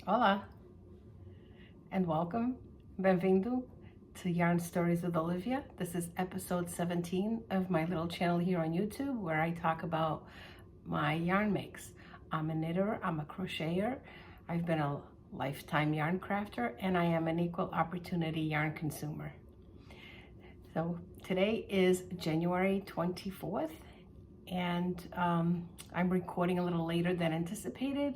Hola, and welcome, Bem-vindo to Yarn Stories with Olivia. This is episode 17 of my little channel here on YouTube where I talk about my yarn makes. I'm a knitter, I'm a crocheter, I've been a lifetime yarn crafter, and I am an equal opportunity yarn consumer. So today is January 24th, and I'm recording a little later than anticipated,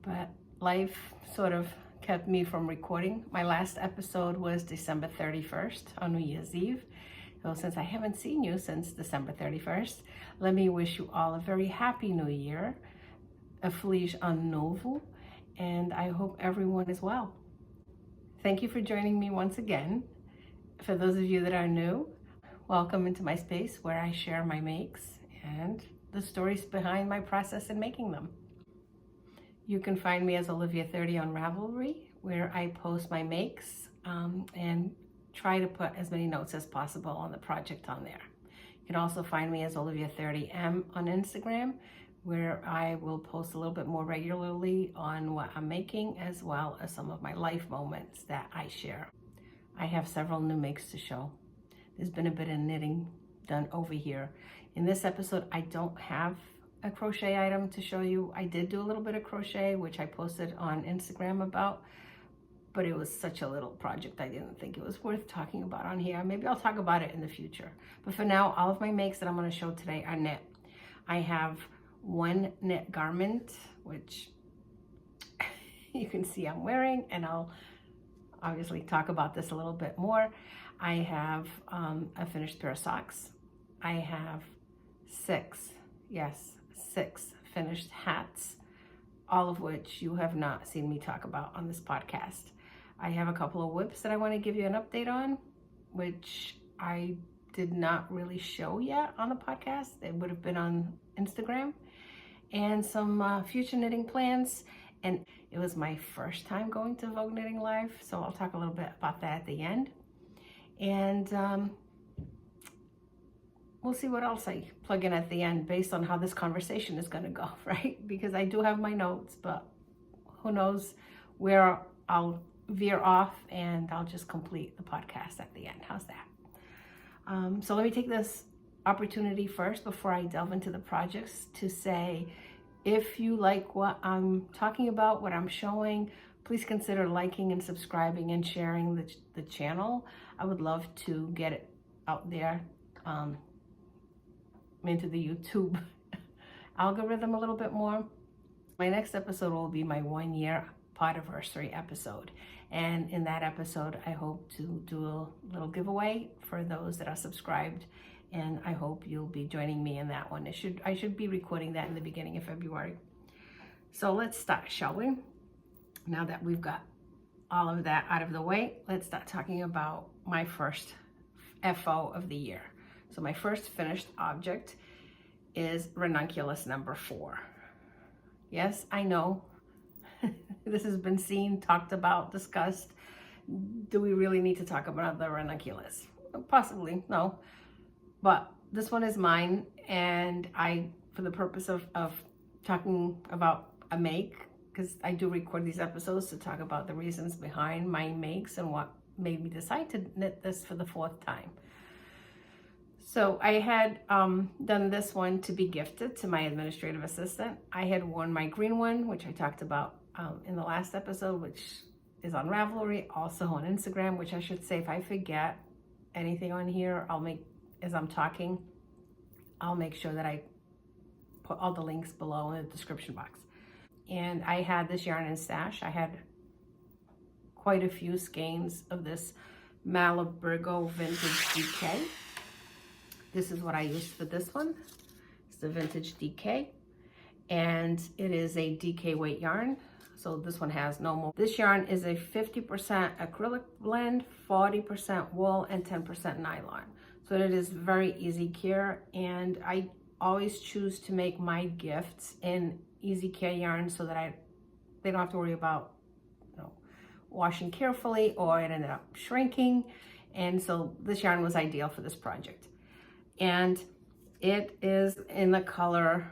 but life sort of kept me from recording. My last episode was December 31st on New Year's Eve. So since I haven't seen you since December 31st, let me wish you all a very happy new year, a feliz ano novo, and I hope everyone is well. Thank you for joining me once again. For those of you that are new, welcome into my space where I share my makes and the stories behind my process in making them. You can find me as Olivia30 on Ravelry, where I post my makes and try to put as many notes as possible on the project on there. You can also find me as Olivia30M on Instagram, where I will post a little bit more regularly on what I'm making, as well as some of my life moments that I share. I have several new makes to show. There's been a bit of knitting done over here. In this episode, I don't have a crochet item to show you. I did do a little bit of crochet, which I posted on Instagram about, but it was such a little project I didn't think it was worth talking about on here. Maybe I'll talk about it in the future. But for now, all of my makes that I'm going to show today are knit. I have one knit garment, which you can see I'm wearing, and I'll obviously talk about this a little bit more. I have a finished pair of socks. I have six finished hats, all of which you have not seen me talk about on this podcast. I have a couple of whips that I want to give you an update on, which I did not really show yet on the podcast. It would have been on Instagram, and some future knitting plans. And it was my first time going to Vogue Knitting Live, so I'll talk a little bit about that at the end. And we'll see what else I plug in at the end based on how this conversation is going to go, right? Because I do have my notes, but who knows where I'll veer off, and I'll just complete the podcast at the end. How's that? So let me take this opportunity first before I delve into the projects to say, if you like what I'm talking about, what I'm showing, please consider liking and subscribing and sharing the channel. I would love to get it out there into the YouTube algorithm a little bit more. My next episode will be my 1 year podiversary episode. And in that episode, I hope to do a little giveaway for those that are subscribed. And I hope you'll be joining me in that one. I should be recording that in the beginning of February. So let's start, shall we? Now that we've got all of that out of the way, let's start talking about my first FO of the year. So my first finished object is Ranunculus number 4. Yes, I know. This has been seen, talked about, discussed. Do we really need to talk about the Ranunculus? Possibly, no. But this one is mine, and for the purpose of talking about a make, because I do record these episodes to talk about the reasons behind my makes and what made me decide to knit this for the 4th time. So I had done this one to be gifted to my administrative assistant. I had worn my green one, which I talked about in the last episode, which is on Ravelry, also on Instagram, which I should say, if I forget anything on here, as I'm talking, I'll make sure that I put all the links below in the description box. And I had this yarn in stash. I had quite a few skeins of this Malabrigo vintage DK. This is what I used for this one. It's the vintage DK, and it is a DK weight yarn. So this one has no more. This yarn is a 50% acrylic blend, 40% wool, and 10% nylon. So it is very easy care, and I always choose to make my gifts in easy care yarn so that they don't have to worry about washing carefully, or it ended up shrinking. And so this yarn was ideal for this project. And it is in the color,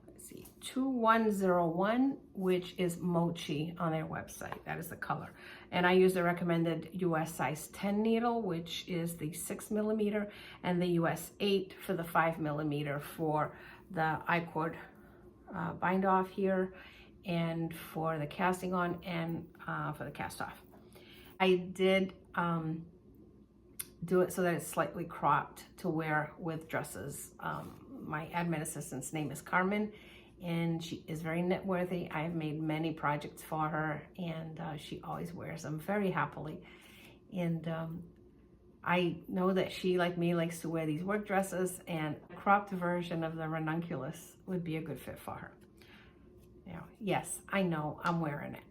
let's see, 2101, which is Mochi on their website. That is the color. And I use the recommended US size 10 needle, which is the 6mm, and the US 8 for the 5mm for the I-cord bind off here, and for the casting on, and for the cast off. I did do it so that it's slightly cropped to wear with dresses. My admin assistant's name is Carmen, and she is very knit worthy. I've made many projects for her, and she always wears them very happily. And I know that she, like me, likes to wear these work dresses, and a cropped version of the Ranunculus would be a good fit for her. Now, yes, I know I'm wearing it.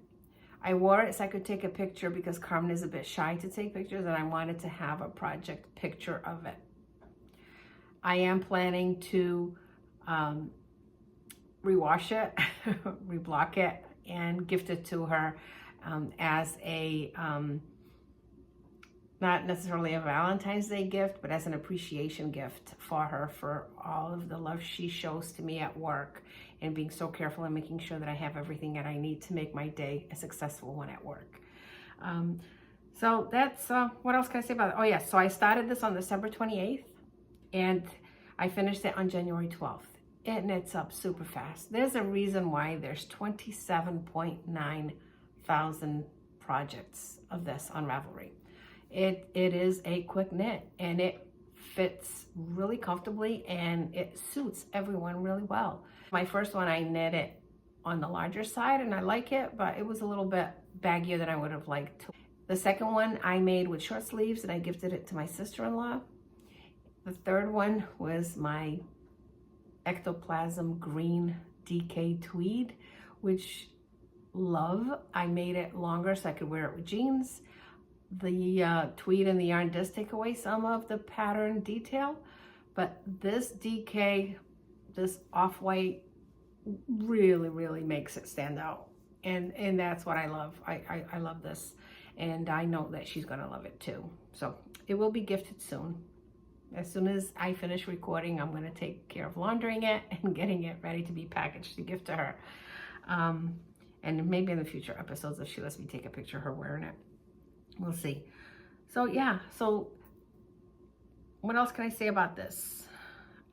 I wore it so I could take a picture because Carmen is a bit shy to take pictures, and I wanted to have a project picture of it. I am planning to rewash it, reblock it, and gift it to her as a, not necessarily a Valentine's Day gift, but as an appreciation gift for her for all of the love she shows to me at work, and being so careful and making sure that I have everything that I need to make my day a successful one at work. So that's, what else can I say about it? Oh yeah, so I started this on December 28th, and I finished it on January 12th. It knits up super fast. There's a reason why there's 27.9 thousand projects of this on Ravelry. It is a quick knit, and it fits really comfortably, and it suits everyone really well. My first one, I knit it on the larger side, and I like it, but it was a little bit baggier than I would have liked. The second one I made with short sleeves, and I gifted it to my sister-in-law. The third one was my ectoplasm green DK tweed, which love. I made it longer so I could wear it with jeans. The tweed and the yarn does take away some of the pattern detail, but this DK, this off-white, really makes it stand out, and that's what I love. I love this, and I know that she's gonna love it too. So it will be gifted soon. As soon as I finish recording, I'm gonna take care of laundering it and getting it ready to be packaged to gift to her, and maybe in the future episodes if she lets me take a picture of her wearing it. We'll see. So yeah, so what else can I say about this?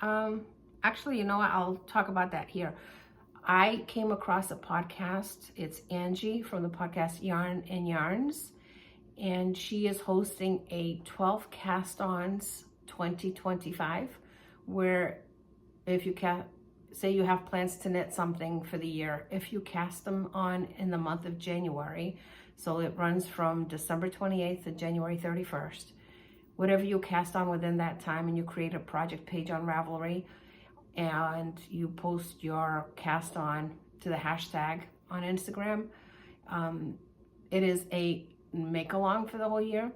Actually, you know what? I'll talk about that here. I came across a podcast. It's Angie from the podcast Yarn and Yarns, and she is hosting a 12 cast-ons 2025, where if you say you have plans to knit something for the year, if you cast them on in the month of January, so it runs from December 28th to January 31st. Whatever you cast on within that time, and you create a project page on Ravelry, and you post your cast on to the hashtag on Instagram. It is a make along for the whole year.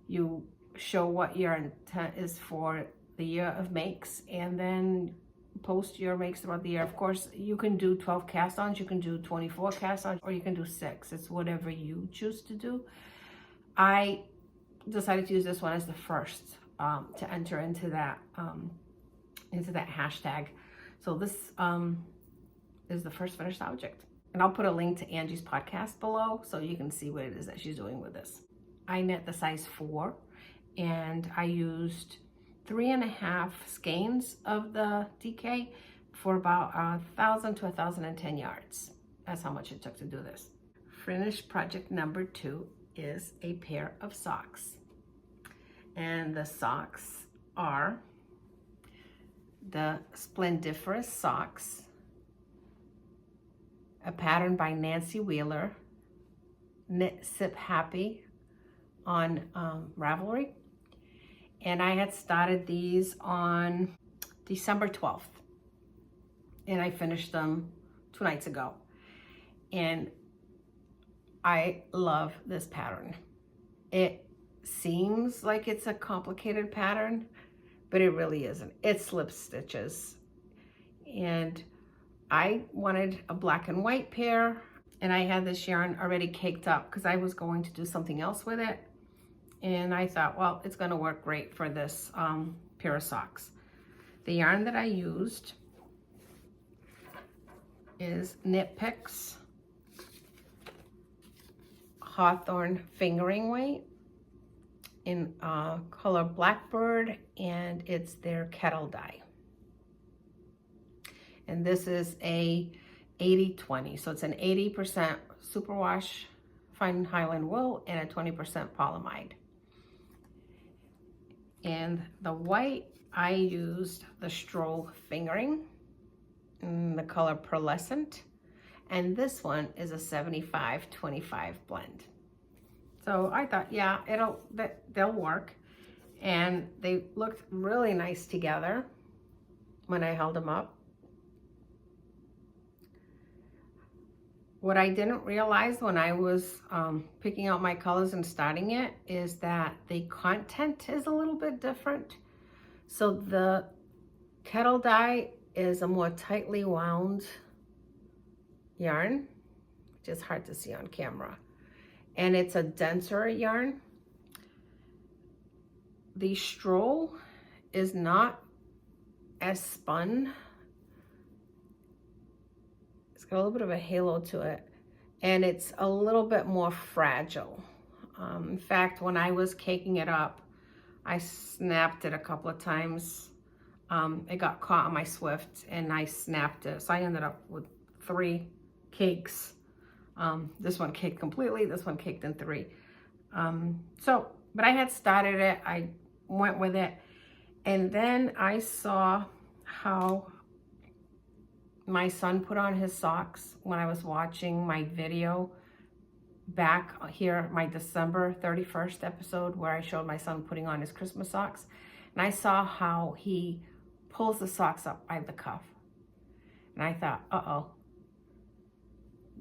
You show what your intent is for the year of makes, and then post your makes throughout the year. Of course, you can do 12 cast-ons, you can do 24 cast-ons, or you can do 6. It's whatever you choose to do. I decided to use this one as the first to enter into that hashtag. So this is the first finished object. And I'll put a link to Angie's podcast below so you can see what it is that she's doing with this. I knit the size 4, and I used 3.5 skeins of the DK for about 1,000 to 1,010 yards. That's how much it took to do this. Finished project number 2 is a pair of socks. And the socks are the Splendiferous socks, a pattern by Nancy Wheeler, Knit Sip Happy on Ravelry. And I had started these on December 12th, and I finished them 2 nights ago. And I love this pattern. It seems like it's a complicated pattern, but it really isn't. It slip stitches. And I wanted a black and white pair, and I had this yarn already caked up because I was going to do something else with it. And I thought, well, it's gonna work great for this pair of socks. The yarn that I used is Knit Picks Hawthorne Fingering Weight in color Blackbird, and it's their kettle dye. And this is a 80-20, so it's an 80% superwash fine Highland wool and a 20% polyamide. And the white, I used the Stroll Fingering in the color Pearlescent, and this one is a 75-25 blend. So I thought, yeah, they'll work, and they looked really nice together when I held them up. What I didn't realize when I was picking out my colors and starting it is that the content is a little bit different. So the kettle dye is a more tightly wound yarn, which is hard to see on camera. And it's a denser yarn. The Stroll is not as spun. It's got a little bit of a halo to it, and it's a little bit more fragile. In fact, when I was caking it up, I snapped it a couple of times. It got caught on my Swift and I snapped it. So I ended up with 3 cakes. This one caked completely, this one caked in 3. But I had started it, I went with it, and then I saw how my son put on his socks when I was watching my video back here, my December 31st episode where I showed my son putting on his Christmas socks. And I saw how he pulls the socks up by the cuff. And I thought, uh-oh,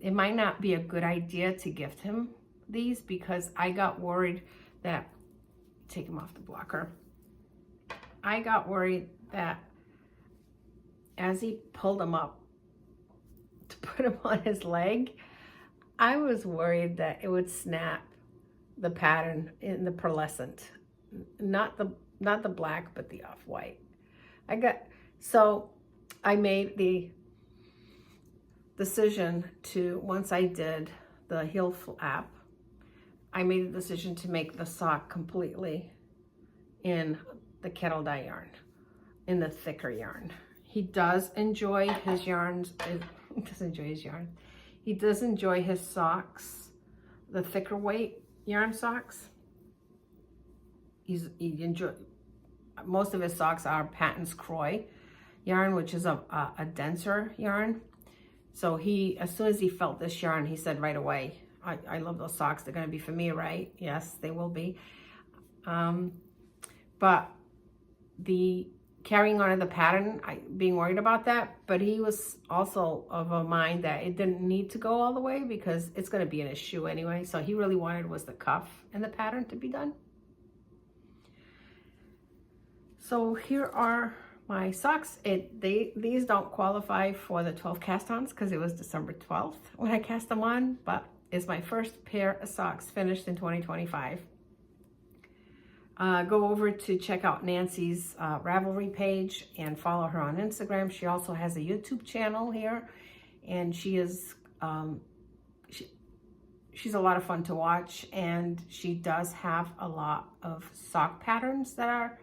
it might not be a good idea to gift him these, because I got worried that, take him off the blocker. I got worried that as he pulled him up to put him on his leg, I was worried that it would snap the pattern in the pearlescent, not the black, but the off-white. So I made the decision to, once I did the heel flap, I made the decision to make the sock completely in the kettle dye yarn, in the thicker yarn. He does enjoy his yarns. He does enjoy his socks, the thicker weight yarn socks. Most of his socks are Patton's Croy yarn, which is a denser yarn. So as soon as he felt this yarn, he said right away, I love those socks. They're going to be for me, right? Yes, they will be. But the carrying on of the pattern, being worried about that, but he was also of a mind that it didn't need to go all the way because it's going to be in his shoe anyway. So he really wanted was the cuff and the pattern to be done. So here are my socks. These don't qualify for the 12 cast-ons because it was December 12th when I cast them on, but it's my first pair of socks finished in 2025. Go over to check out Nancy's Ravelry page and follow her on Instagram. She also has a YouTube channel here, and she is she's a lot of fun to watch, and she does have a lot of sock patterns that are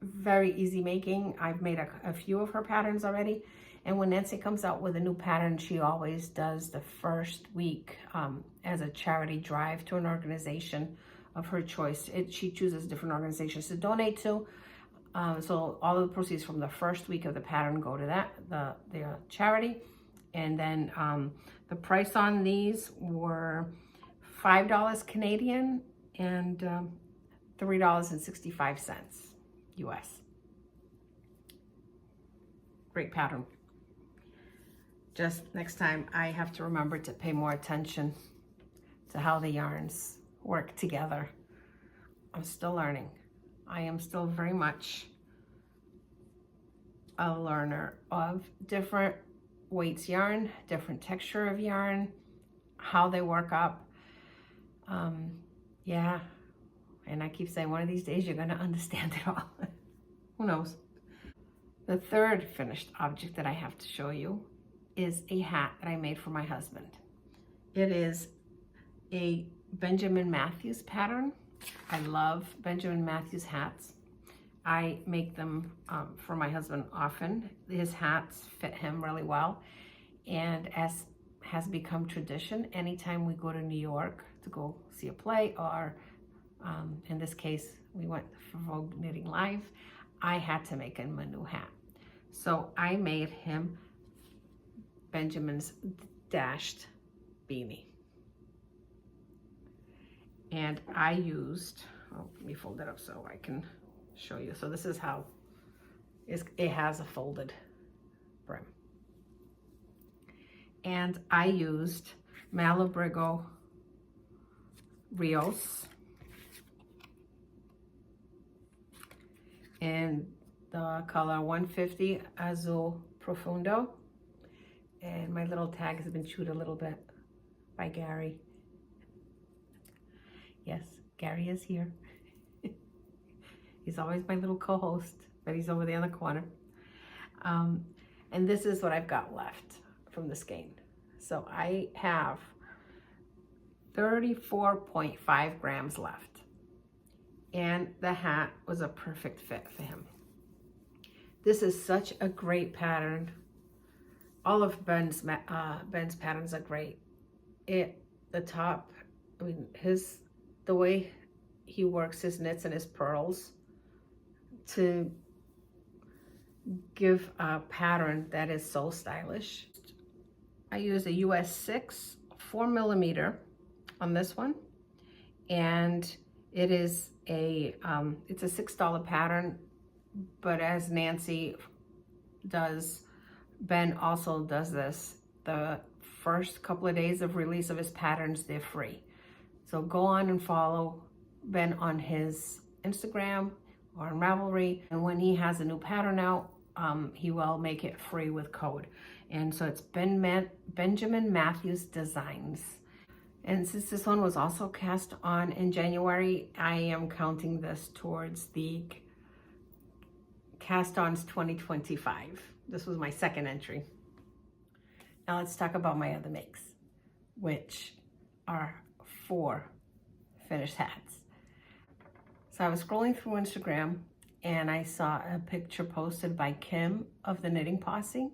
very easy making. I've made a few of her patterns already, and when Nancy comes out with a new pattern, she always does the first week as a charity drive to an organization of her choice. She chooses different organizations to donate to. So all of the proceeds from the first week of the pattern go to the charity. And then the price on these were $5 Canadian and $3.65 US. Great pattern. Just next time I have to remember to pay more attention to how the yarns work together. I'm still learning. I am still very much a learner of different weights yarn, different texture of yarn, how they work up. Yeah, and I keep saying one of these days you're going to understand it all. Who knows? The third finished object that I have to show you is a hat that I made for my husband. It is a Benjamin Matthews pattern. I love Benjamin Matthews hats. I make them for my husband often. His hats fit him really well. And as has become tradition, anytime we go to New York to go see a play, or in this case, we went for Vogue Knitting Live, I had to make him a new hat. So I made him Benjamin's dashed beanie. And I used, let me fold it up so I can show you. So this is how it has a folded brim. And I used Malabrigo Rios in the color 150 Azul Profundo. And my little tag has been chewed a little bit by Gary. Yes, Gary is here. He's always my little co-host, but he's over there in the corner. And this is what I've got left from the skein. So I have 34.5 grams left. And the hat was a perfect fit for him. This is such a great pattern. All of Ben's patterns are great. The top, I mean, the way he works his knits and his purls to give a pattern that is so stylish. I use a US 6 4mm on this one, and it is it's a $6 pattern, but as Nancy does, Ben also does this. The first couple of days of release of his patterns, they're free. So go on and follow Ben on his Instagram or on Ravelry, and when he has a new pattern out, he will make it free with code. And so it's Benjamin Matthews Designs. And since this one was also cast on in January, I am counting this towards the cast-ons 2025. This was my second entry. Now let's talk about my other makes, which are 4 finished hats. So I was scrolling through Instagram and I saw a picture posted by Kim of the Knitting Posse,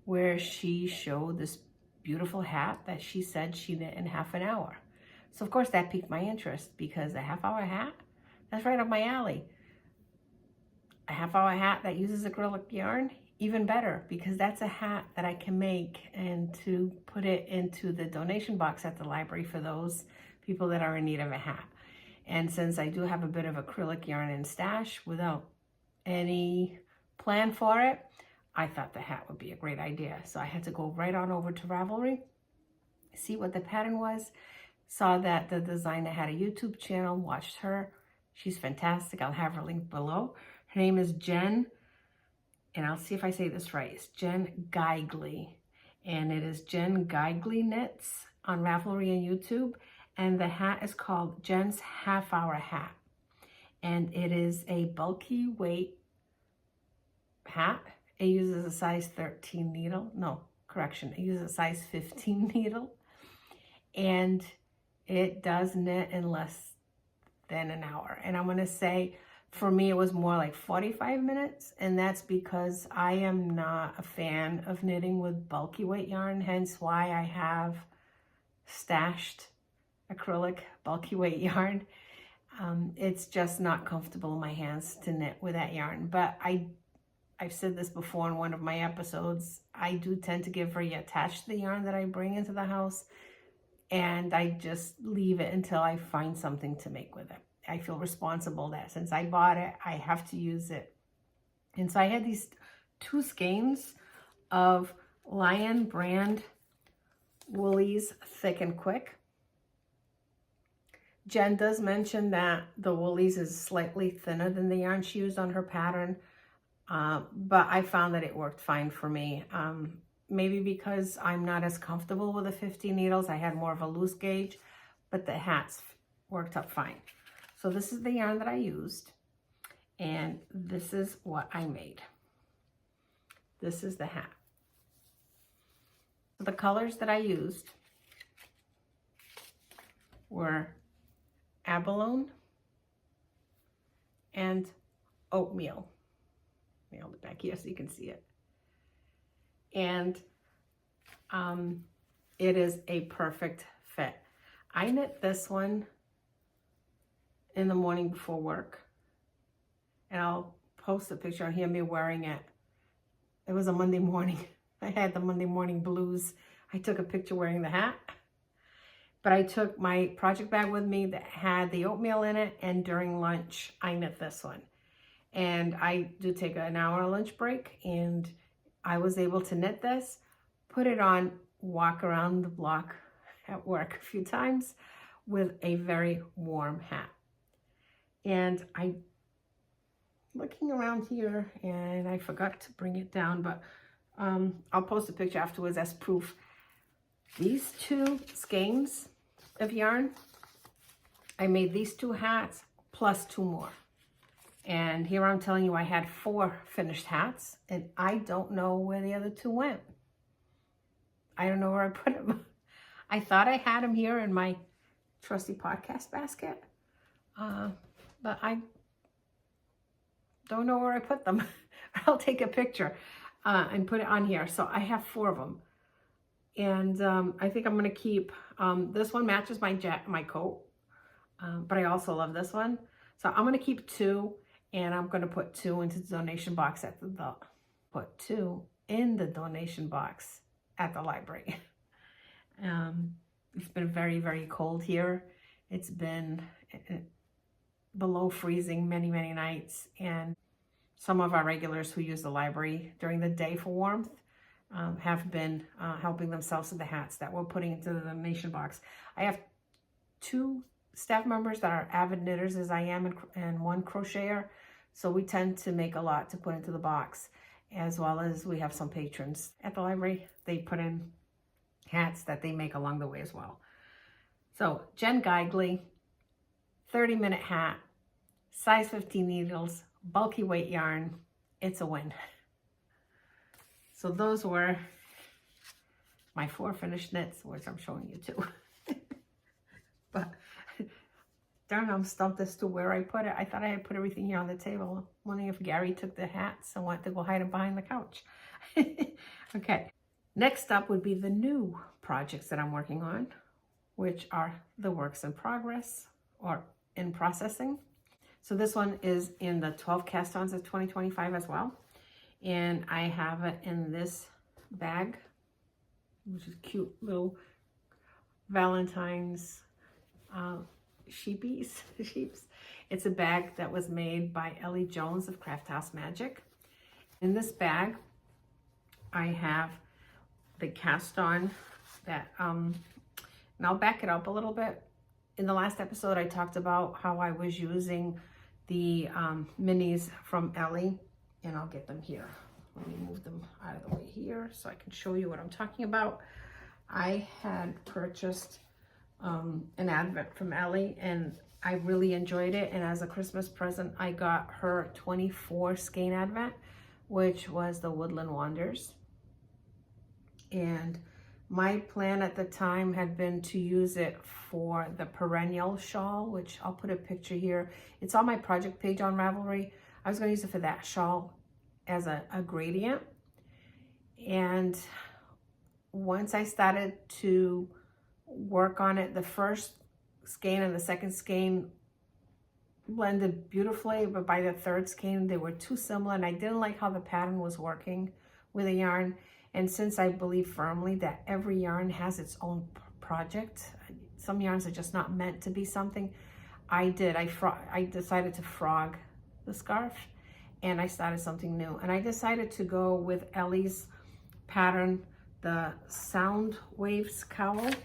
where she showed this beautiful hat that she said she knit in half an hour. So of course that piqued my interest, because a half-hour hat, that's right up my alley. A half-hour hat that uses acrylic yarn, even better, because that's a hat that I can make and to put it into the donation box at the library for those people that are in need of a hat. And since I do have a bit of acrylic yarn in stash without any plan for it, I thought the hat would be a great idea. So I had to go right on over to Ravelry, see what the pattern was, saw that the designer had a YouTube channel, watched her. She's fantastic. I'll have her link below. Her name is Jen, and I'll see if I say this right. It's Jen Geigley, and it is Jen Geigley Knits on Ravelry and YouTube. And the hat is called Jen's Half-Hour Hat. And it is a bulky weight hat. It uses a size 13 needle. No, correction. It uses a size 15 needle. And it does knit in less than an hour. And I'm going to say, for me, it was more like 45 minutes. And that's because I am not a fan of knitting with bulky weight yarn. Hence why I have stashed acrylic bulky weight yarn. It's just not comfortable in my hands to knit with that yarn. But I've said this before in one of my episodes, I do tend to get very attached to the yarn that I bring into the house, and I just leave it until I find something to make with it. I feel responsible that since I bought it, I have to use it. And so I had these 2 skeins of Lion brand Woolies Thick and Quick. Jen does mention that the Woolies is slightly thinner than the yarn she used on her pattern, but I found that it worked fine for me. Maybe because I'm not as comfortable with the 50 needles, I had more of a loose gauge, but the hats worked up fine. So this is the yarn that I used, and this is what I made. this is the hat. The colors that I used were abalone and oatmeal. Let me hold it back here so you can see it. And it is a perfect fit. I knit this one in the morning before work, and I'll post a picture of me wearing it. It was a Monday morning. I had the Monday morning blues. I took a picture wearing the hat, but I took my project bag with me that had the oatmeal in it, and during lunch I knit this one. And I do take an hour lunch break, and I was able to knit this, put it on, walk around the block at work a few times with a very warm hat. And I, looking around here, and I forgot to bring it down, but I'll post a picture afterwards as proof. These two skeins of yarn, I made these two hats plus two more. And here I'm telling you I had 4 finished hats, and I don't know where the other 2 went. I don't know where I put them. I thought I had them here in my trusty podcast basket, but I don't know where I put them. I'll take a picture and put it on here. So I have 4 of them. And I think I'm going to keep, this one matches my coat, but I also love this one. So I'm going to keep 2, and I'm going to put 2 into the donation box at put 2 in the donation box at the library. It's been very, very cold here. It's been below freezing many, many nights, and some of our regulars who use the library during the day for warmth have been helping themselves to the hats that we're putting into the donation box. I have 2 staff members that are avid knitters as I am, and 1 crocheter, so we tend to make a lot to put into the box, as well as we have some patrons at the library. They put in hats that they make along the way as well. So Jen Geigley, 30-minute hat, size 15 needles, bulky weight yarn. It's a win. So those were my 4 finished knits, which I'm showing you too. But darn, I'm stumped as to where I put it. I thought I had put everything here on the table. I'm wondering if Gary took the hats and went to go hide them behind the couch. Okay, next up would be the new projects that I'm working on, which are the works in progress or in processing. So this one is in the 12 cast-ons of 2025 as well. And I have it in this bag, which is cute little Valentine's sheeps. It's a bag that was made by Ellie Jones of Craft House Magic. In this bag, I have the cast-on that, and I'll back it up a little bit. In the last episode, I talked about how I was using the minis from Ellie, and I'll get them here. Let me move them out of the way here so I can show you what I'm talking about. I had purchased an advent from Ellie, and I really enjoyed it, and as a Christmas present I got her 24 skein advent, which was the Woodland Wonders. And my plan at the time had been to use it for the perennial shawl, which I'll put a picture here. It's on my project page on Ravelry. I was going to use it for that shawl as a gradient. And once I started to work on it, the first skein and the second skein blended beautifully, but by the third skein they were too similar, and I didn't like how the pattern was working with the yarn. And since I believe firmly that every yarn has its own project, some yarns are just not meant to be something, I decided to frog the scarf, and I started something new. And I decided to go with Ellie's pattern, the Sound Waves cowl. Let's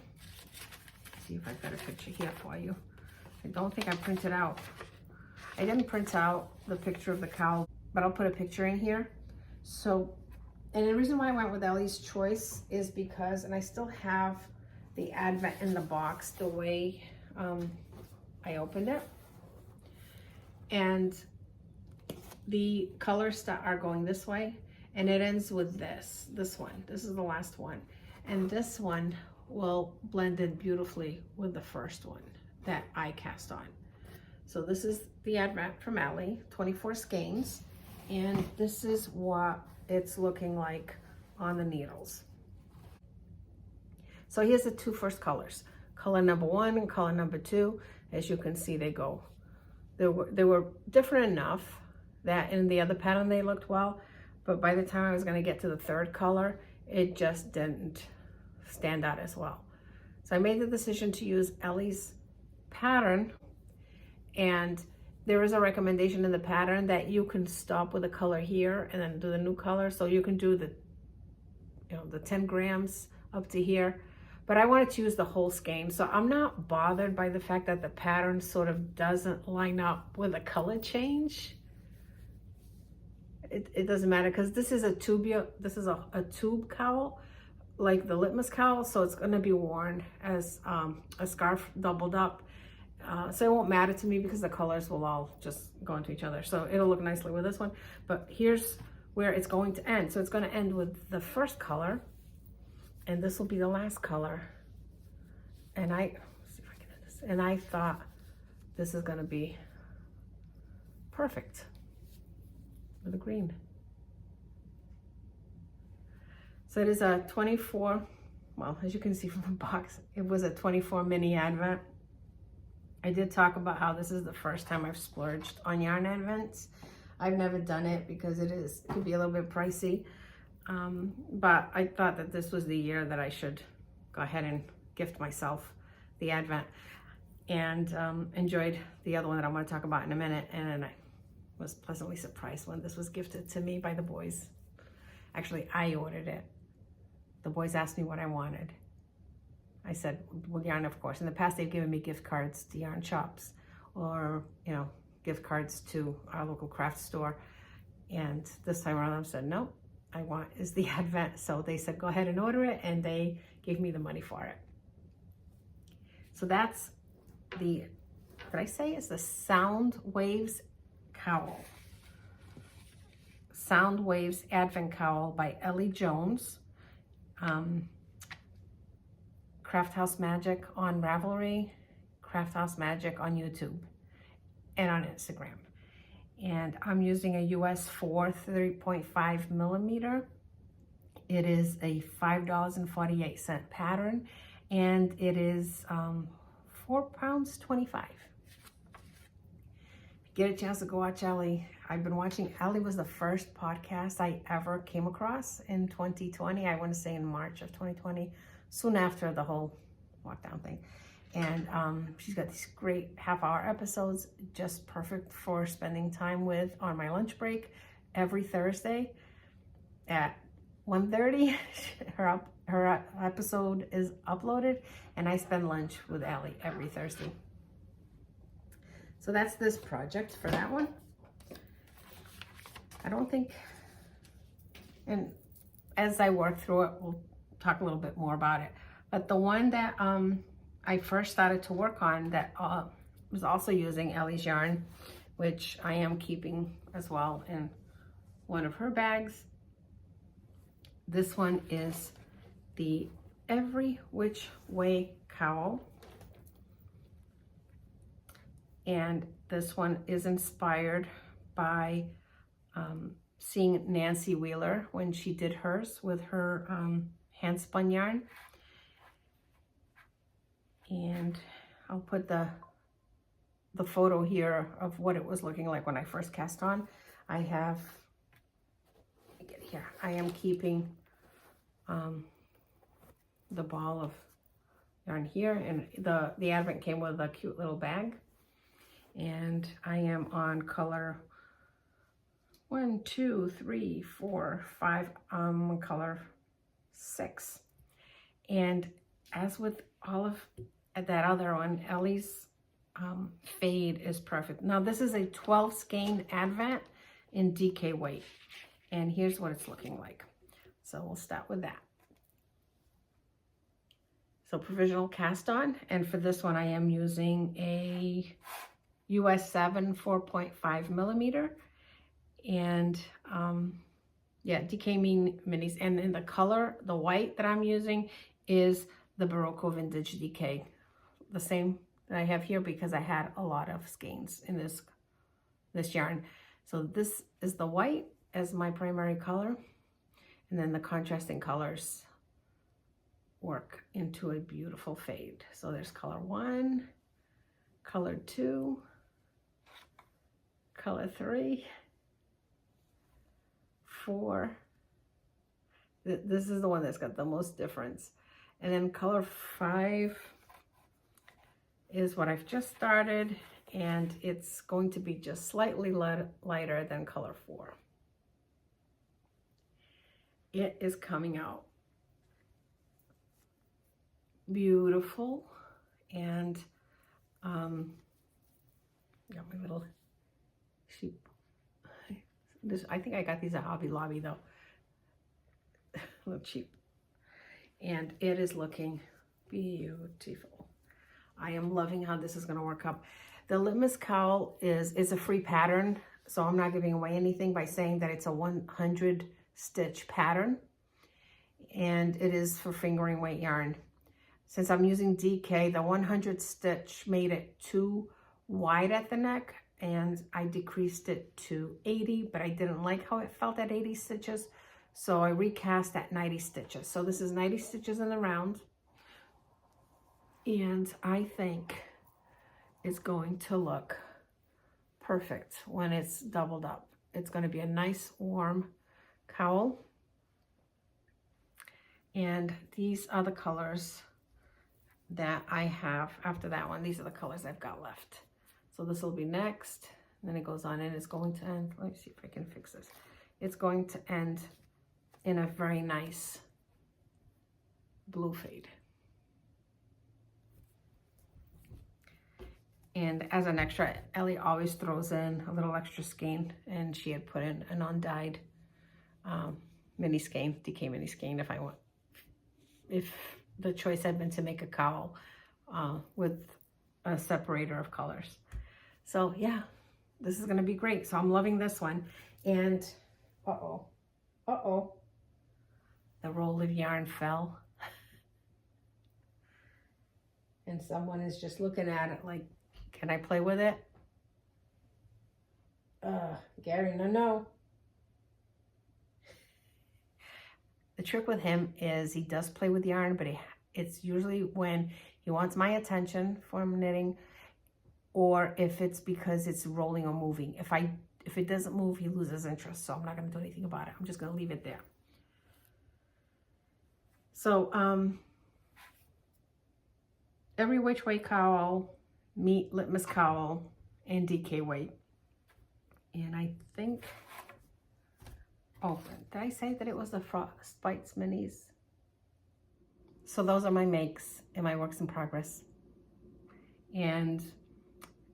see if I've got a picture here for you. I don't think I printed out. I didn't print out the picture of the cowl, but I'll put a picture in here. So, and the reason why I went with Ellie's choice is because, and I still have the advent in the box the way I opened it. And the colors that are going this way, And it ends with this one. This is the last one. And this one will blend in beautifully with the first one that I cast on. So this is the advent from Allie, 24 skeins. And this is what it's looking like on the needles. So here's the two first colors. Color number 1 and color number 2. As you can see, they were different enough that in the other pattern they looked well, but by the time I was going to get to the third color, it just didn't stand out as well. So I made the decision to use Ellie's pattern, and there is a recommendation in the pattern that you can stop with a color here and then do the new color. So you can do the 10 grams up to here. But I wanted to use the whole skein, so I'm not bothered by the fact that the pattern sort of doesn't line up with a color change. It doesn't matter, because this is a tube cowl, like the litmus cowl, so it's going to be worn as a scarf doubled up. So it won't matter to me because the colors will all just go into each other. So it'll look nicely with this one. But here's where it's going to end. So it's going to end with the first color. And this will be the last color. And let's see if I can do this. And I thought this is going to be perfect with the green. So it is a 24, well, as you can see from the box, it was a 24 mini advent. I did talk about how this is the first time I've splurged on yarn advents. I've never done it because it could be a little bit pricey. But I thought that this was the year that I should go ahead and gift myself the advent, and enjoyed the other one that I'm going to talk about in a minute. And I was pleasantly surprised when this was gifted to me by the boys. Actually, I ordered it. The boys asked me what I wanted. I said, well, yarn, of course. In the past, they've given me gift cards to yarn shops, or, gift cards to our local craft store. And this time around, I said, nope. I want is the advent. So they said, go ahead and order it, and they gave me the money for it. So that's did I say it's the Sound Waves cowl. Sound Waves Advent Cowl by Ellie Jones. Craft House Magic on Ravelry, Craft House Magic on YouTube, and on Instagram. And I'm using a US 4 3.5 millimeter. It is a $5.48 pattern, and it is 4 pounds 25. Get a chance to go watch Ellie. I've been watching. Ellie was the first podcast I ever came across in 2020. I want to say in March of 2020, soon after the whole lockdown thing. And she's got these great half-hour episodes, just perfect for spending time with on my lunch break every Thursday at 1:30. Her episode is uploaded, and I spend lunch with Allie every Thursday. So that's this project for that one. I don't think, and as I work through it, we'll talk a little bit more about it. But the one that I first started to work on that was also using Ellie's yarn, which I am keeping as well in one of her bags. This one is the Every Which Way cowl. And this one is inspired by seeing Nancy Wheeler when she did hers with her hand spun yarn. And I'll put the photo here of what it was looking like when I first cast on. I have, let me get here. I am keeping the ball of yarn here, and the advent came with a cute little bag. And I am on color 1, 2, 3, 4, 5, color 6. And as with all of that other one, Ellie's fade is perfect. Now this is a 12 skein advent in DK weight, and here's what it's looking like. So we'll start with that. So provisional cast on, and for this one I am using a US 7 4.5 millimeter, and Yeah, DK minis. And in the color, the white that I'm using is the Barocco Vintage DK. The same that I have here because I had a lot of skeins in this yarn. So this is the white as my primary color. And then the contrasting colors work into a beautiful fade. So there's color 1, color 2, color 3, 4. This is the one that's got the most difference. And then color 5 is what I've just started, and it's going to be just slightly lighter than color 4. It is coming out beautiful, and got my little sheep. I think I got these at Hobby Lobby though. A little cheap. And it is looking beautiful. I am loving how this is going to work up. The Litmus cowl is a free pattern, so I'm not giving away anything by saying that it's a 100 stitch pattern, and it is for fingering weight yarn. Since I'm using DK, the 100 stitch made it too wide at the neck, and I decreased it to 80, but I didn't like how it felt at 80 stitches, so I recast at 90 stitches. So this is 90 stitches in the round, and I think it's going to look perfect when it's doubled up. It's going to be a nice warm cowl, and these are the colors that I have after that one. These are the colors I've got left. So this will be next, and then it goes on, and it's going to end, let me see if I can fix this. It's going to end in a very nice blue fade. And as an extra, Ellie always throws in a little extra skein, and she had put in an undyed mini skein, DK mini skein, if the choice had been to make a cowl with a separator of colors. So yeah, this is gonna be great. So I'm loving this one. And the roll of yarn fell. And someone is just looking at it like, can I play with it? Gary, no. The trick with him is he does play with yarn, but it's usually when he wants my attention from knitting, or if it's because it's rolling or moving. If it doesn't move, he loses interest, so I'm not going to do anything about it. I'm just going to leave it there. So every which way cowl, meet Litmus cowl, and DK weight. And I think, oh, did I say that it was the Frostbites minis? So those are my makes and my works in progress. And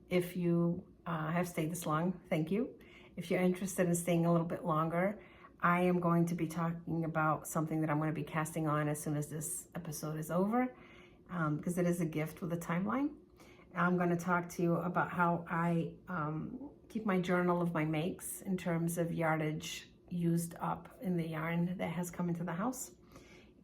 if you have stayed this long, thank you. If you're interested in staying a little bit longer, I am going to be talking about something that I'm going to be casting on as soon as this episode is over, because it is a gift with a timeline. I'm going to talk to you about how I keep my journal of my makes in terms of yardage used up in the yarn that has come into the house.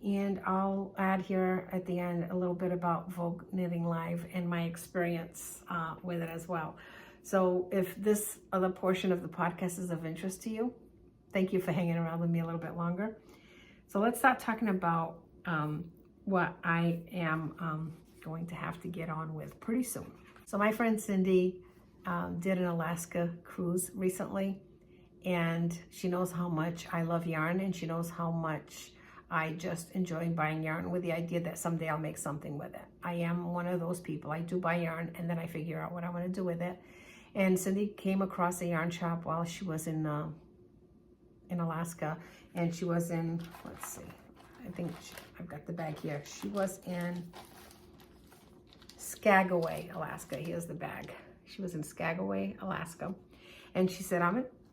And I'll add here at the end a little bit about Vogue Knitting Live and my experience with it as well. So if this other portion of the podcast is of interest to you, thank you for hanging around with me a little bit longer. So let's start talking about what I am going to have to get on with pretty soon. So my friend Cindy did an Alaska cruise recently, and she knows how much I love yarn, and she knows how much I just enjoy buying yarn with the idea that someday I'll make something with it. I am one of those people. I do buy yarn and then I figure out what I want to do with it. And Cindy came across a yarn shop while she was in Alaska, and she was in, let's see, I think I've got the bag here. She was in Skagway, Alaska. Here's the bag. She was in Skagway, Alaska. And she said,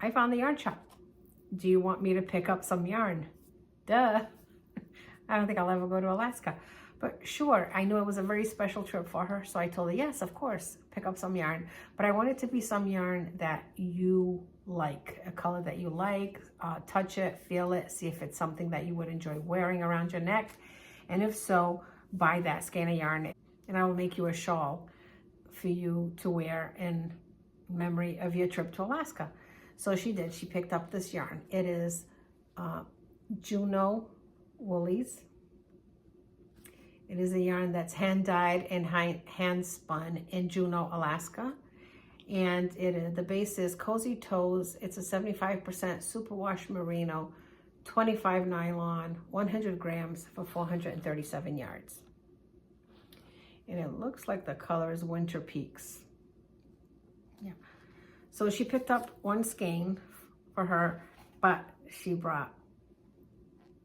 I found the yarn shop. Do you want me to pick up some yarn? Duh. I don't think I'll ever go to Alaska. But sure, I knew it was a very special trip for her, so I told her, yes, of course, pick up some yarn. But I want it to be some yarn that you like, a color that you like, touch it, feel it, see if it's something that you would enjoy wearing around your neck. And if so, buy that skein of yarn and I will make you a shawl for you to wear in memory of your trip to Alaska. So she did. She picked up this yarn. It is Juno Woolies. It is a yarn that's hand dyed and hand spun in Juneau, Alaska. And the base is Cozy Toes. It's a 75% superwash merino, 25 nylon, 100 grams for 437 yards. And it looks like the color is Winter Peaks. Yeah. So she picked up one skein for her, but she brought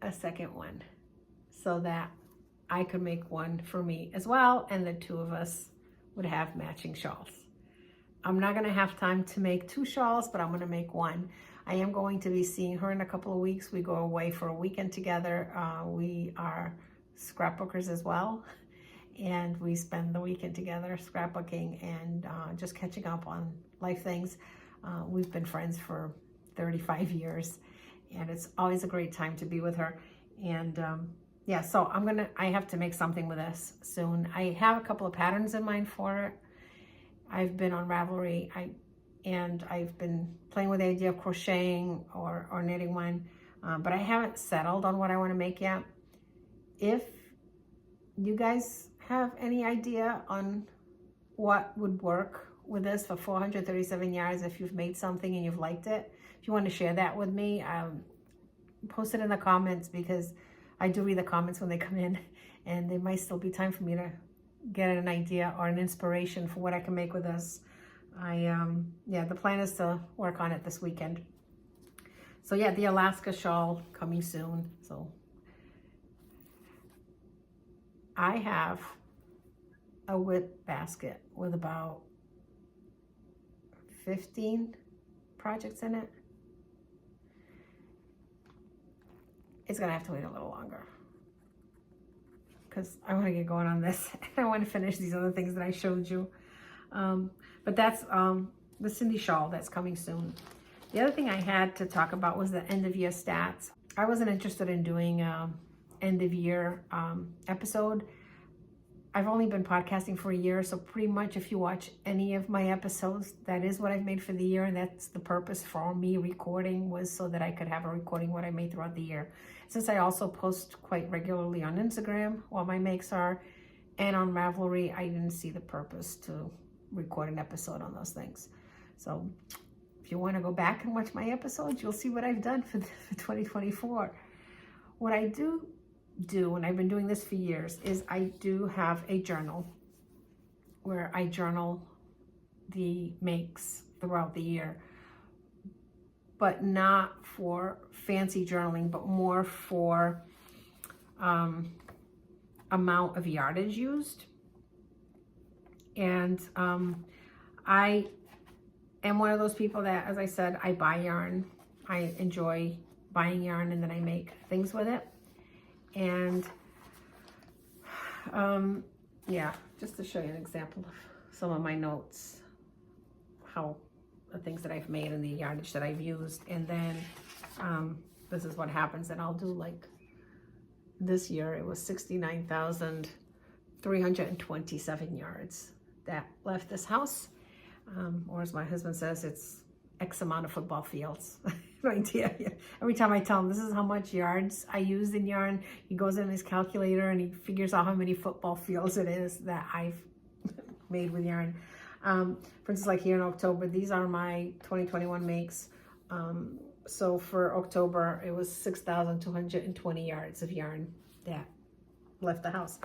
a second one so that I could make one for me as well, and the two of us would have matching shawls. I'm not gonna have time to make two shawls, but I'm gonna make one. I am going to be seeing her in a couple of weeks. We go away for a weekend together. We are scrapbookers as well, and we spend the weekend together scrapbooking and just catching up on life things. We've been friends for 35 years, and it's always a great time to be with her. And yeah, so I have to make something with this soon. I have a couple of patterns in mind for it. I've been on Ravelry, and I've been playing with the idea of crocheting or knitting one, but I haven't settled on what I want to make yet. If you guys have any idea on what would work with this for 437 yards, if you've made something and you've liked it, if you want to share that with me, post it in the comments, because I do read the comments when they come in, and there might still be time for me to get an idea or an inspiration for what I can make with this. Yeah, the plan is to work on it this weekend. So yeah, the Alaska shawl coming soon. So I have a whip basket with about 15 projects in it. It's gonna have to wait a little longer because I want to get going on this. I want to finish these other things that I showed you. But that's the Cindy shawl that's coming soon. The other thing I had to talk about was the end of year stats. I wasn't interested in doing end of year episode. I've only been podcasting for a year, so pretty much if you watch any of my episodes, that is what I've made for the year, and that's the purpose for me recording, was so that I could have a recording what I made throughout the year. Since I also post quite regularly on Instagram what my makes are, and on Ravelry, I didn't see the purpose to record an episode on those things. So if you want to go back and watch my episodes, you'll see what I've done for 2024. What I do, and I've been doing this for years, is I do have a journal where I journal the makes throughout the year, but not for fancy journaling, but more for amount of yardage used. And I am one of those people that, as I said, I buy yarn. I enjoy buying yarn, and then I make things with it. And yeah, just to show you an example of some of my notes, how the things that I've made and the yardage that I've used. And then this is what happens. And I'll do, like, this year it was 69,327 yards that left this house, or as my husband says, it's X amount of football fields. No idea. Every time I tell him this is how much yards I used in yarn, he goes in his calculator and he figures out how many football fields it is that I've made with yarn. For instance, like here in October, these are my 2021 makes. So for October, it was 6,220 yards of yarn that left the house.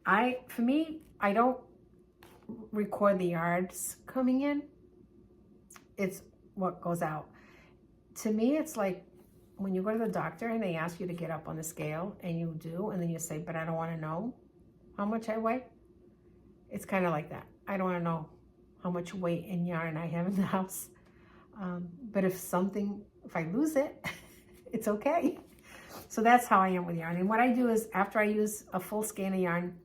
For me, I don't record the yards coming in. It's what goes out. To me, it's like when you go to the doctor and they ask you to get up on the scale, and you do, and then you say, but I don't want to know how much I weigh. It's kind of like that. I don't want to know how much weight in yarn I have in the house. But if I lose it, it's okay. So that's how I am with yarn. And what I do is after I use a full skein of yarn,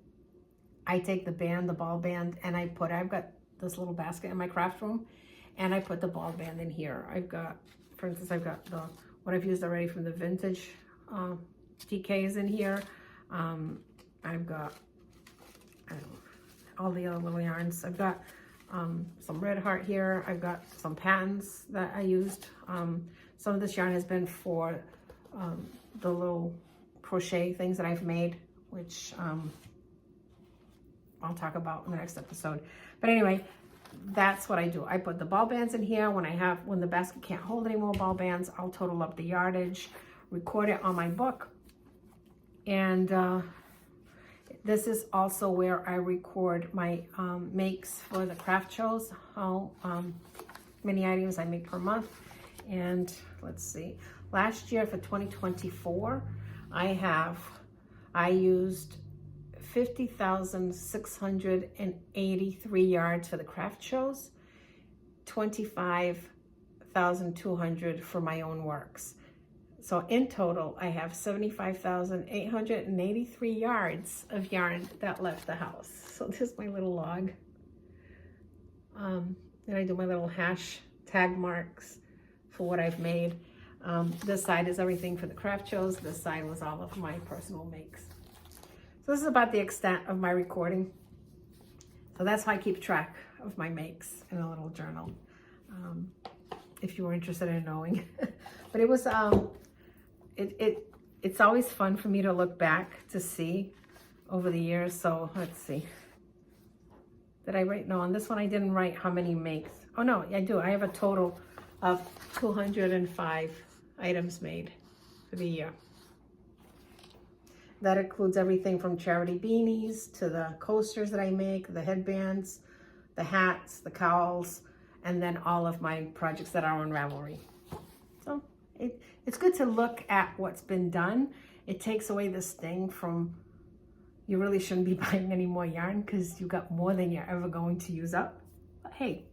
I take the band, the ball band, and I've got this little basket in my craft room, and I put the ball band in here. I've got, for instance, I've got what I've used already from the vintage DKs in here. I've got, I don't know, all the other little yarns. I've got some red heart here. I've got some patterns that I used. Some of this yarn has been for the little crochet things that I've made, which I'll talk about in the next episode. But anyway, that's what I do. I put the ball bands in here. When the basket can't hold any more ball bands, I'll total up the yardage, record it on my book. And this is also where I record my makes for the craft shows, how many items I make per month. And let's see, last year for 2024, I used 50,683 yards for the craft shows, 25,200 for my own works. So in total, I have 75,883 yards of yarn that left the house. So this is my little log. Then I do my little hashtag marks for what I've made. This side is everything for the craft shows. This side was all of my personal makes. So this is about the extent of my recording. So that's how I keep track of my makes in a little journal, if you were interested in knowing. But it was, it's always fun for me to look back to see over the years. So let's see. Did I write? No, on this one I didn't write how many makes. Oh no, I do. I have a total of 205 items made for the year. That includes everything from charity beanies to the coasters that I make, the headbands, the hats, the cowls, and then all of my projects that are on Ravelry. So it's good to look at what's been done. It takes away the sting from you really shouldn't be buying any more yarn because you got more than you're ever going to use up. But hey,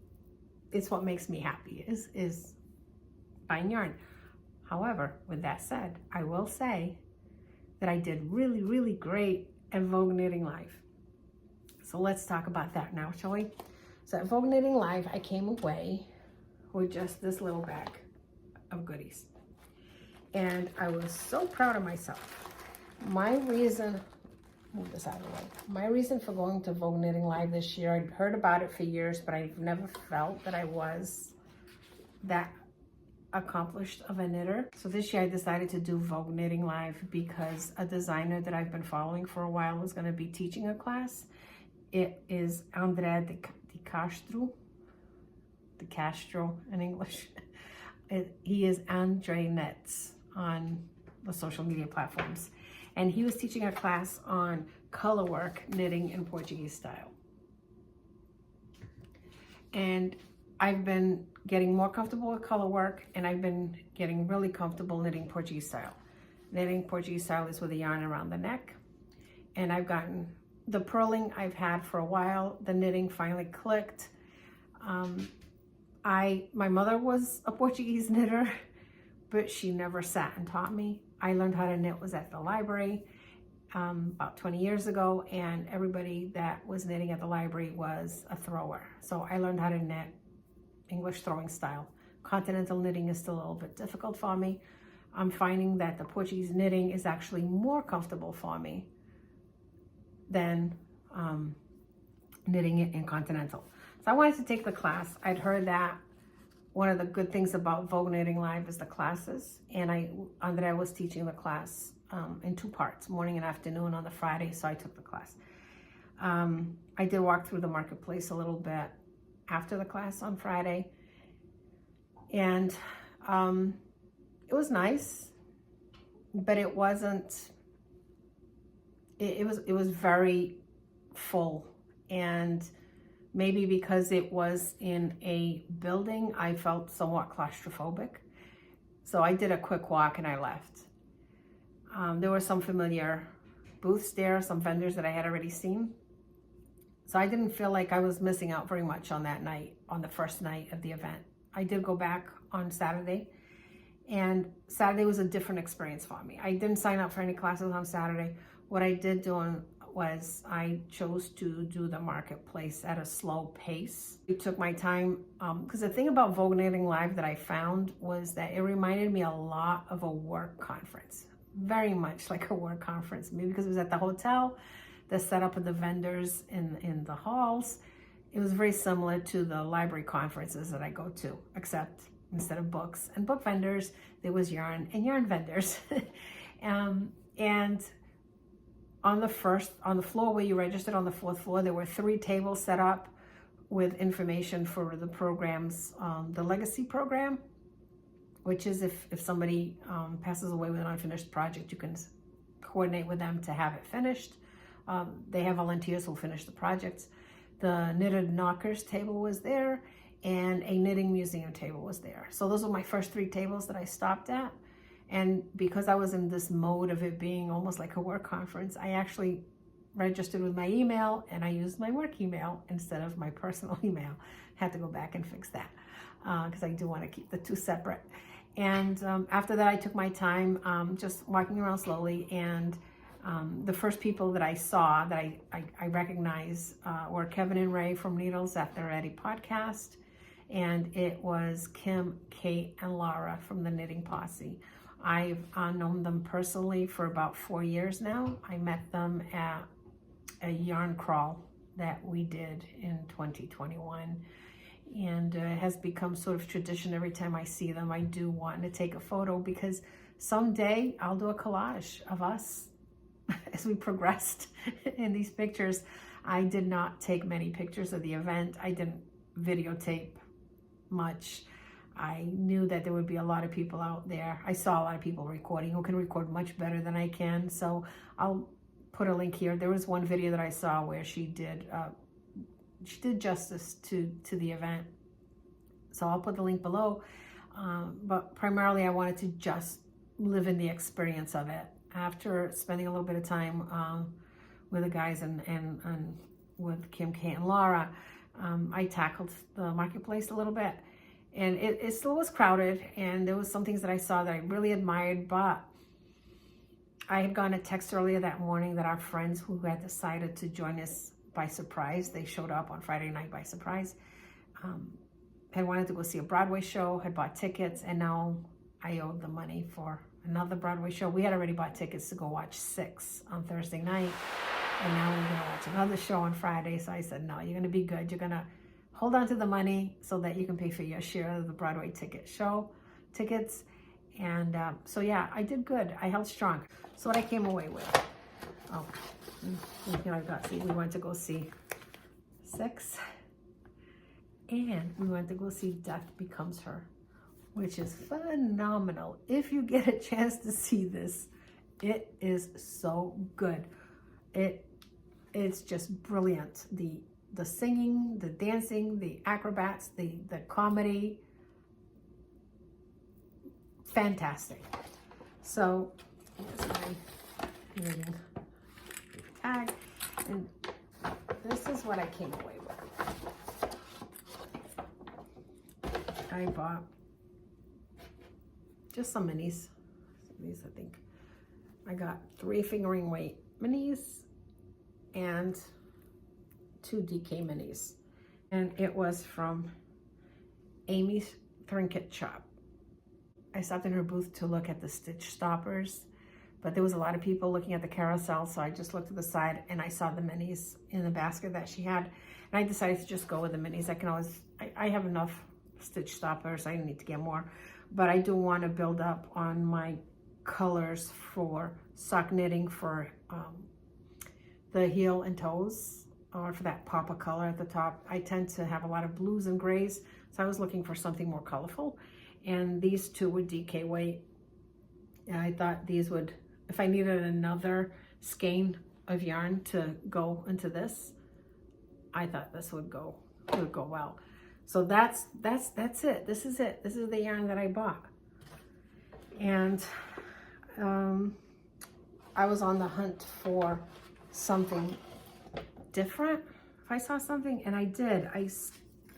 it's what makes me happy is buying yarn. However, with that said, I will say that I did really, really great at Vogue Knitting Live. So let's talk about that now, shall we? So at Vogue Knitting Live, I came away with just this little bag of goodies. And I was so proud of myself. My reason, move this out of the way. My reason for going to Vogue Knitting Live this year, I'd heard about it for years, but I've never felt that I was that accomplished of a knitter. So this year I decided to do Vogue Knitting Live because a designer that I've been following for a while was going to be teaching a class. It is Andrea de Castro in English. He is Geigley Knits on the social media platforms. And he was teaching a class on colorwork knitting in Portuguese style. And I've been getting more comfortable with color work, and I've been getting really comfortable knitting Portuguese style. Knitting Portuguese style is with a yarn around the neck, and I've gotten the purling I've had for a while. The knitting finally clicked. My mother was a Portuguese knitter, but she never sat and taught me. I learned how to knit was at the library about 20 years ago, and everybody that was knitting at the library was a thrower. So I learned how to knit English throwing style. Continental knitting is still a little bit difficult for me. I'm finding that the Portuguese knitting is actually more comfortable for me than knitting it in continental. So I wanted to take the class. I'd heard that one of the good things about Vogue Knitting Live is the classes, and Andrea was teaching the class in two parts, morning and afternoon on the Friday, so I took the class. I did walk through the marketplace a little bit after the class on Friday, and it was nice, but it wasn't, it was very full, and maybe because it was in a building, I felt somewhat claustrophobic. So I did a quick walk and I left. There were some familiar booths there, some vendors that I had already seen. So I didn't feel like I was missing out very much on that night, on the first night of the event. I did go back on Saturday, And Saturday was a different experience for me. I didn't sign up for any classes on Saturday. What I did do was I chose to do the marketplace at a slow pace. I took my time, because the thing about Vogue Knitting Live that I found was that it reminded me a lot of a work conference. Very much like a work conference, maybe because it was at the hotel, the setup of the vendors in the halls. It was very similar to the library conferences that I go to, except instead of books and book vendors, there was yarn and yarn vendors. And on the floor where you registered on the 4th floor, there were 3 tables set up with information for the programs, the legacy program, which is if somebody passes away with an unfinished project, you can coordinate with them to have it finished. They have volunteers who finish the projects. The knitted knockers table was there, and a knitting museum table was there. So those were my first 3 tables that I stopped at. And because I was in this mode of it being almost like a work conference, I actually registered with my email, and I used my work email instead of my personal email. Had to go back and fix that because I do want to keep the 2 separate. And after that, I took my time just walking around slowly, and the first people that I saw that I recognize were Kevin and Ray from Needles at the Ready podcast, and it was Kim, Kate, and Laura from the Knitting Posse. I've known them personally for about 4 years now. I met them at a yarn crawl that we did in 2021, and it has become sort of tradition. Every time I see them, I do want to take a photo, because someday I'll do a collage of us as we progressed in these pictures. I did not take many pictures of the event. I didn't videotape much. I knew that there would be a lot of people out there. I saw a lot of people recording who can record much better than I can. So I'll put a link here. There was one video that I saw where she did justice to the event. So I'll put the link below. But primarily I wanted to just live in the experience of it. After spending a little bit of time with the guys and with Kim, Kate, and Laura, I tackled the marketplace a little bit. And it still was crowded, and there was some things that I saw that I really admired, but I had gotten a text earlier that morning that our friends who had decided to join us by surprise, they showed up on Friday night by surprise, had wanted to go see a Broadway show, had bought tickets, and now I owed the money for another Broadway show. We had already bought tickets to go watch 6 on Thursday night, and now we're gonna watch another show on Friday. So I said, no, you're gonna be good. You're gonna hold on to the money so that you can pay for your share of the Broadway tickets. And so yeah, I did good. I held strong. So what I came away with, we went to go see 6, and we went to go see Death Becomes Her, which is phenomenal. If you get a chance to see this, it is so good. It's just brilliant. The singing, the dancing, the acrobats, the comedy, fantastic. So here's my knitting tag, and this is what I came away with. I bought just some minis. These, I think I got 3 fingering weight minis and 2 DK minis, and it was from Amy's Trinket Shop. I stopped in her booth to look at the stitch stoppers, but there was a lot of people looking at the carousel, so I just looked to the side and I saw the minis in the basket that she had, and I decided to just go with the minis. I have enough stitch stoppers. I need to get more, but I do want to build up on my colors for sock knitting for the heel and toes, or for that pop of color at the top. I tend to have a lot of blues and grays, so I was looking for something more colorful, and these 2 would DK weight. And I thought these would, if I needed another skein of yarn to go into this, I thought this would go well. So that's it. This is it. This is the yarn that I bought. And I was on the hunt for something different. If I saw something, and I did.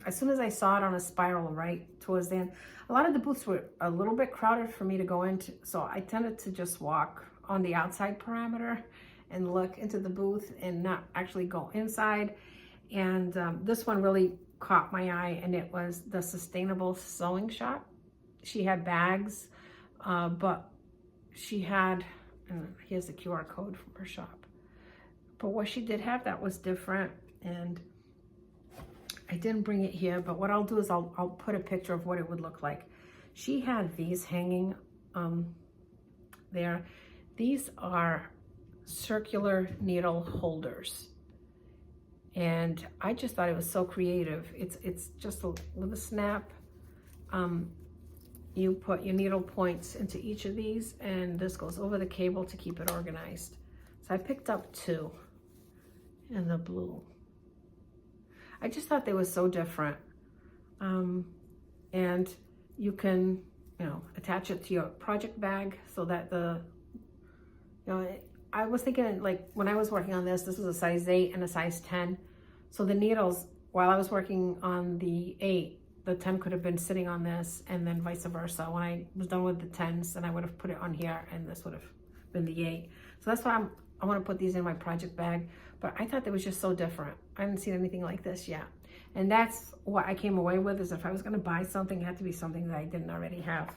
as soon as I saw it on a spiral right towards the end, a lot of the booths were a little bit crowded for me to go into, so I tended to just walk on the outside perimeter and look into the booth and not actually go inside. And this one really caught my eye, and it was the Sustainable Sewing Shop. She had bags, but she had, and here's the QR code from her shop. But what she did have that was different, and I didn't bring it here, but what I'll do is I'll put a picture of what it would look like. She had these hanging there. These are circular needle holders. And I just thought it was so creative. It's just with a snap. You put your needle points into each of these, and this goes over the cable to keep it organized. So I picked up 2 in the blue. I just thought they were so different. And you can, attach it to your project bag so that I was thinking, like, when I was working on this was a size 8 and a size 10. So the needles, while I was working on the 8, the 10 could have been sitting on this, and then vice versa. When I was done with the 10s, then I would have put it on here, and this would have been the 8. So that's why I want to put these in my project bag. But I thought they was just so different. I haven't seen anything like this yet. And that's what I came away with, is if I was going to buy something, it had to be something that I didn't already have.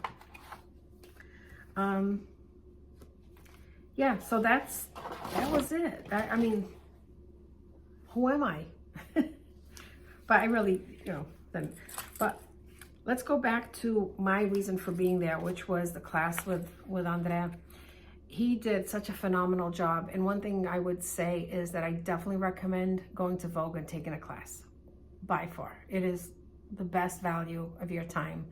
Yeah, so that was it. I mean, who am I? But I really, but let's go back to my reason for being there, which was the class with Andrea. He did such a phenomenal job. And one thing I would say is that I definitely recommend going to Vogue and taking a class. By far. It is the best value of your time.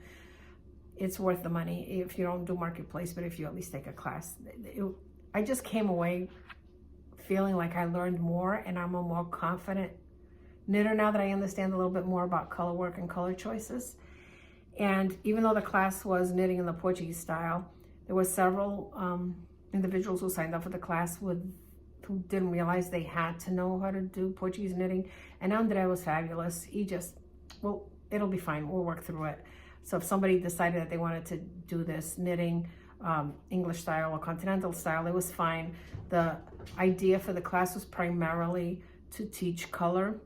It's worth the money if you don't do Marketplace, but if you at least take a class. I just came away feeling like I learned more, and I'm a more confident knitter now that I understand a little bit more about color work and color choices. And even though the class was knitting in the Portuguese style, there were several individuals who signed up for the class who didn't realize they had to know how to do Portuguese knitting. And Andrea was fabulous. He just, well, it'll be fine. We'll work through it. So if somebody decided that they wanted to do this knitting English style or continental style, it was fine. The idea for the class was primarily to teach color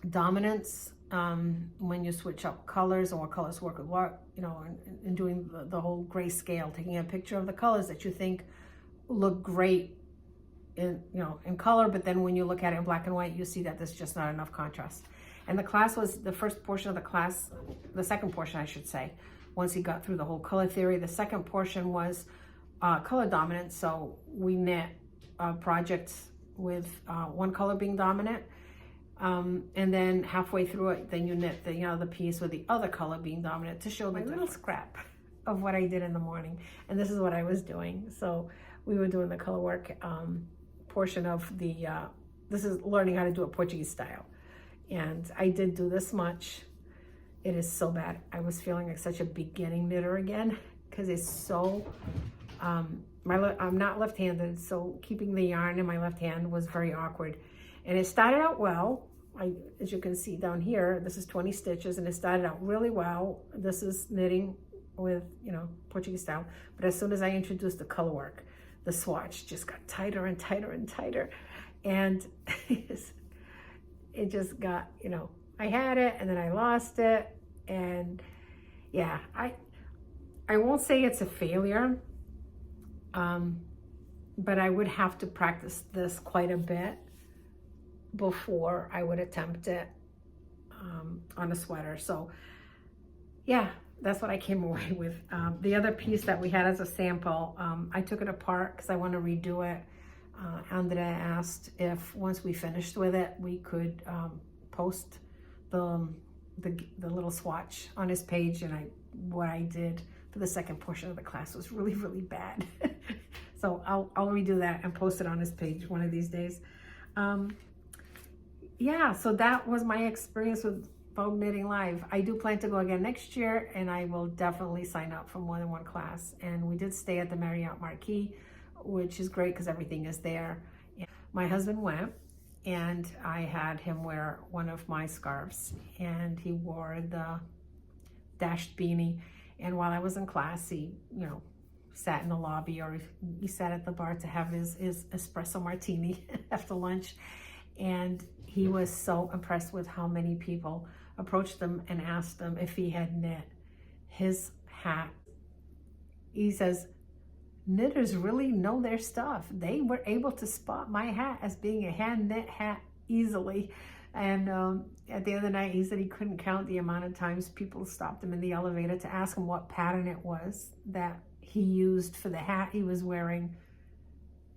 dominance, when you switch up colors and what colors work with what, and doing the whole grayscale, taking a picture of the colors that you think look great in color, but then when you look at it in black and white, you see that there's just not enough contrast. And the class was the first portion of the class, the second portion, I should say, once he got through the whole color theory. The second portion was color dominance. So we knit projects with one color being dominant. And then halfway through it, then you knit the piece with the other color being dominant to show the little scrap of what I did in the morning. And this is what I was doing. So we were doing the color work portion of the, this is learning how to do a Portuguese style. And I did do this much. It is so bad. I was feeling like such a beginning knitter again, because it's so, I'm not left-handed, so keeping the yarn in my left hand was very awkward. And it started out well. As you can see down here, this is 20 stitches, and it started out really well. This is knitting with, Portuguese style. But as soon as I introduced the color work, the swatch just got tighter and tighter and tighter. And it just got, I had it and then I lost it. And yeah, I won't say it's a failure, but I would have to practice this quite a bit before I would attempt it on a sweater. So yeah, that's what I came away with. The other piece that we had as a sample, I took it apart because I want to redo it. Andrea asked if once we finished with it, we could post the little swatch on his page, and what I did for the second portion of the class was really, really bad. So I'll redo that and post it on his page one of these days. Yeah, so that was my experience with Vogue Knitting Live. I do plan to go again next year, and I will definitely sign up for more than one class. And we did stay at the Marriott Marquis, which is great because everything is there. My husband went, and I had him wear one of my scarves, and he wore the dashed beanie. And while I was in class, he, you know, sat in the lobby, or he sat at the bar to have his espresso martini after lunch. And he was so impressed with how many people approached him and asked him if he had knit his hat. He says, knitters really know their stuff. They were able to spot my hat as being a hand knit hat easily. And at the end of the night, he said he couldn't count the amount of times people stopped him in the elevator to ask him what pattern it was that he used for the hat he was wearing.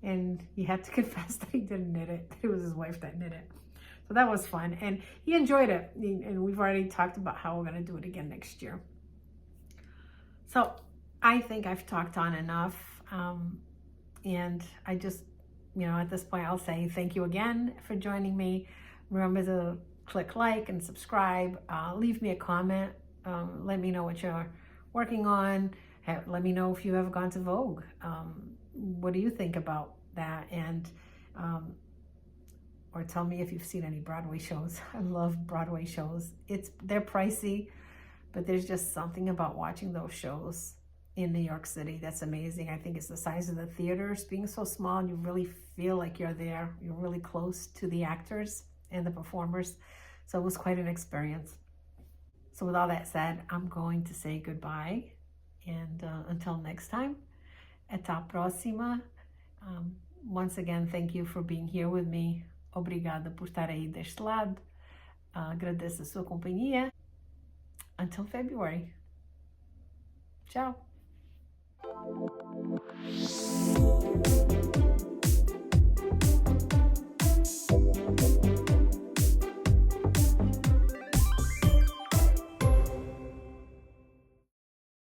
And he had to confess that he didn't knit it. It was his wife that knit it. So that was fun. And he enjoyed it. And we've already talked about how we're going to do it again next year. So I think I've talked on enough. And I just, you know, at this point, I'll say thank you again for joining me. Remember to click like and subscribe. Leave me a comment. Let me know what you're working on. Let me know if you have gone to Vogue. What do you think about that? And or tell me if you've seen any Broadway shows. I love Broadway shows. They're pricey, but there's just something about watching those shows in New York City that's amazing. I think it's the size of the theaters being so small, and you really feel like you're there. You're really close to the actors and the performers. So it was quite an experience. So with all that said, I'm going to say goodbye. And until next time, até a próxima. Once again, thank you for being here with me. Obrigada por estar aí deste lado. Agradeço a sua companhia. Until February. Ciao.